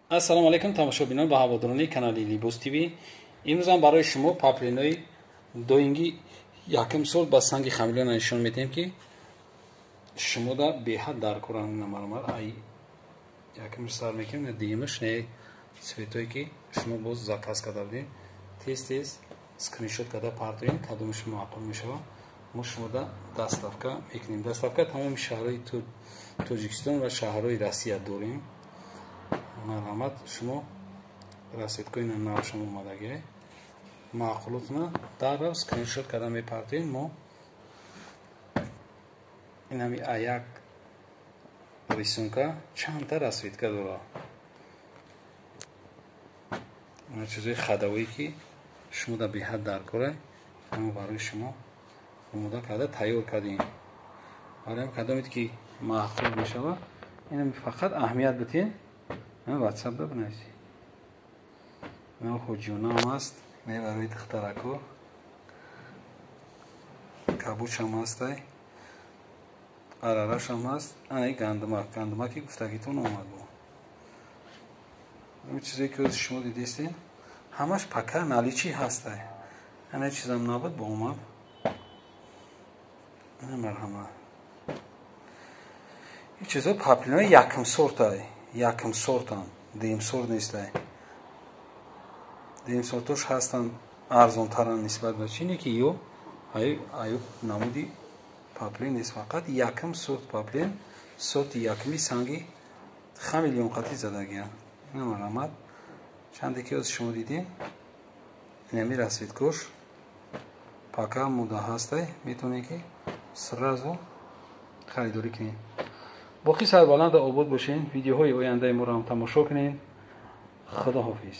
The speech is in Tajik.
ассалому алайкум тамошобинон ва ҳаводорони канали Libos TV. имрӯзам барои шумо паплинои доинги якм сол ба санги хамилёна нишон медиҳем ки шумода беҳад даркоранд. намаромад ай якмш сар мекунем диимш не цветое ки шумо боз заказ карда будем тез скриншот карда партоем кадомаш муаққул мешавад. мо шумода доставка мекунем. доставка тамоми шаҳрҳои тоҷикистон ва шаҳрҳои россия дорем. марҳамат шумо расветкои навшам омадагӣ маъқулотна даррав скриншот карда мепартоем. мо инами аяк рисунка чандта расветка дорад. ина чизои хадавое ки шумода беҳад даркора мо барои шумо омода карда тайёр кардем. барои кадомед ки маъқул мешавад инами фақат аҳамият битен ватсап бинависӣ. хоҷиёнам аст барои духтарако кабучам ҳастай арарашам ҳаст. ана гандумаки гуфтагитон омад бо чизое ки шумо дидестен ҳамаш пака наличӣ ҳастай. ана чизам набуд бо омад. ана марҳамат ин чизо паплинои якм сортай. якм сортан дуюм сорт нестай. дуюм сортош ҳастан арзонтаран нисбат ба чине ки ё аю намуди паплин нест. фақат якм сорт паплин сорти якми санги хамилён қати задагиан. ина марҳамат чанде ки шумо дидем инами расветкош пака муда ҳастай. метавонем ки сразу харидорӣ кунем. боқи сарбаланда обод бошен. видеоҳои ояндаи моро ҳам тамошо кунед. худо ҳофиз.